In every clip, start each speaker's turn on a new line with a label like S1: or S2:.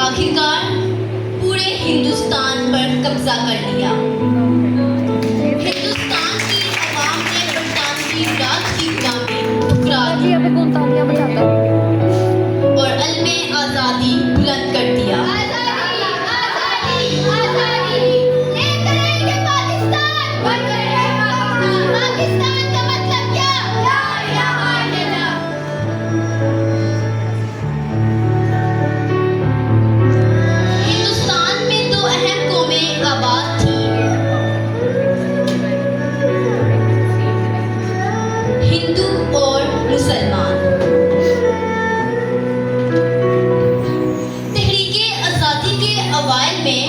S1: आखिरकार पूरे हिंदुस्तान पर कब्जा कर लिया। हिंदुस्तान की आवाम ने बरतानवी राज की गुलामी ठुकरा दी और अलमे आज़ादी बुलंद कर दिया। हिंदू और मुसलमान। तहरीके आज़ादी के अवाइल में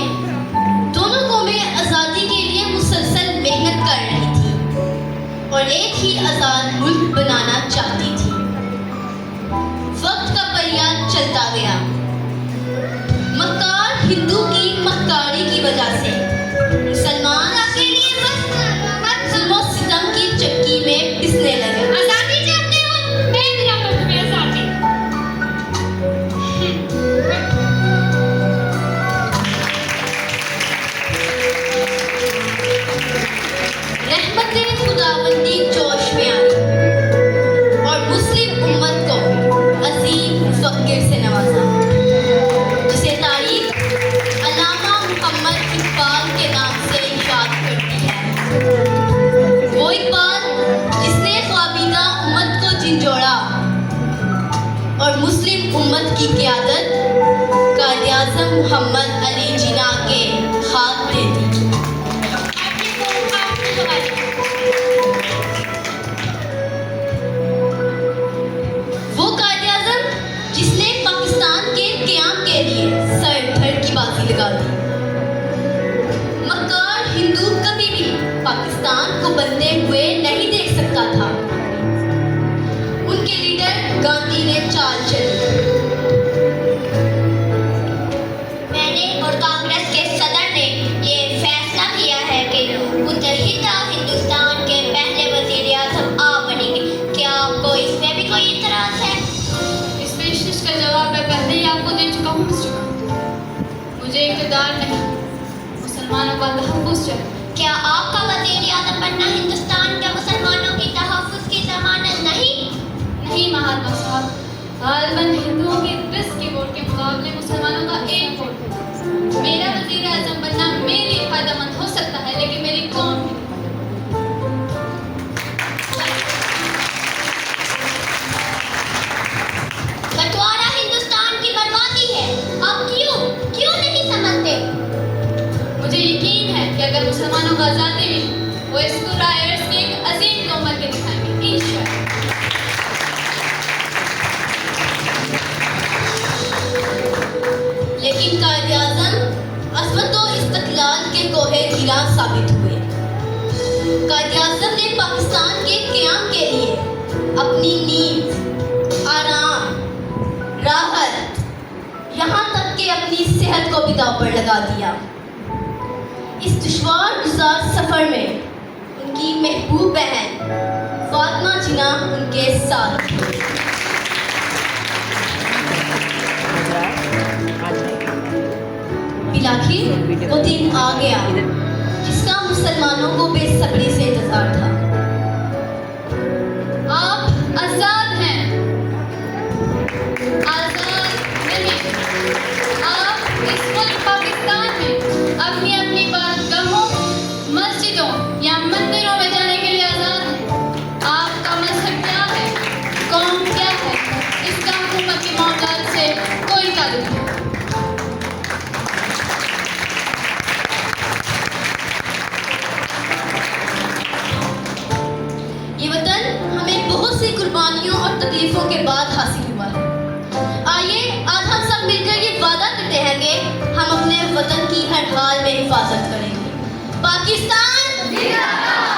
S1: दोनों कौमें आज़ादी के लिए मुसलसल मेहनत कर रही थी और एक ही आज़ाद मुल्क बनाना चाहती थी। वक्त का पहिया चलता गया। मक्कार हिंदू की मक्कारी की वजह से मुसलमान की चक्की में पिसने लगे। आजादी चाहते हो? मैं दिलाऊंगा तुम्हें आजादी। रहमते खुदावंदी जोश में आई और मुस्लिम उम्मत को अजीम फकीर से नवाजा, जिसे तारीख अल्लामा मोहम्मद इकबाल के नाम से याद करती है। वो इकबाल जिसने ख्वाबीदा उम्मत को झिंझोड़ा और मुस्लिम उम्मत की क़यादत कायद-ए-आज़म मोहम्मद अली जिन्ना के हाथ दे दी। वो कायद-ए-आज़म जिसने पाकिस्तान के क़याम के लिए सर धड़ की बाजी लगा दी। मक्कार हिंदू कभी भी पाकिस्तान को बनते हुए नहीं देख सकता था। उनके लीडर गांधी ने चाल चली। मैंने और कांग्रेस के सदर ने ये फैसला किया है कि मुत्तहिदा हिंदुस्तान के पहले वज़ीर आज़म आप बनेंगे। क्या आपको इसमें भी कोई इतराज़ है?
S2: इस पेशकश का जवाब मैं पहले ही आपको दे चुका हूँ। मुझे इक़्तिदार नहीं, मुसलमानों का तहफ़्फ़ुज़ चाहिए।
S1: क्या आपका वज़ीर आज़म बनना हिंदुस्तान के मुसलमानों की तहफ़्फ़ुज़ की ज़मानत नहीं?
S2: नहीं महात्मा साहब, गालिबन हिंदुओं की 10 की वोट के मुकाबले मुसलमानों का 1 वोट है। मेरा वज़ीर आज़म बनना मेरे लिए फ़ायदेमंद हो सकता है, लेकिन मेरी कौम
S1: बंटवारा हिंदुस्तान की बर्बादी है। आप क्यों नहीं समझते?
S2: मुझे यकीन है कि अगर मुसलमानों को आज़ादी मिली, वो इसको रायट्स की एक अजीम कौम के दिखाएंगे इंशाअल्लाह।
S1: लेकिन कायद-ए-आज़म अज़मत व इस्तिक़लाल के कोहे हीरा साबित हुए। कायद-ए-आज़म ने पाकिस्तान के क़याम के लिए अपनी नींद, आराम, राहत, यहाँ तक कि अपनी सेहत को भी दांव पर लगा दिया। इस दुश्वार गुज़ार सफ़र में उनकी महबूब बहन फ़ातिमा जिन्ना उनके साथ थी। बिलाखिर वो दिन आ गया जिसका मुसलमानों को बेसब्री से इंतज़ार था।
S2: आप आज़ाद हैं, आज़ाद नहीं। आप इस मुल्क पाकिस्तान में अपनी अपनी बारगाहों, मस्जिदों या मंदिरों में जाने के लिए आज़ाद हैं। आपका मज़हब क्या है, कौम क्या है, इसका हुकूमत के मामलात से कोई ताल्लुक नहीं।
S1: ये वतन हमें बहुत सी कुर्बानियों और तकलीफों के बाद हासिल हुआ है। आइए आज हम सब मिलकर ये वादा करते हैं कि हम अपने वतन की हर हाल में हिफाजत करेंगे। पाकिस्तान जिंदाबाद।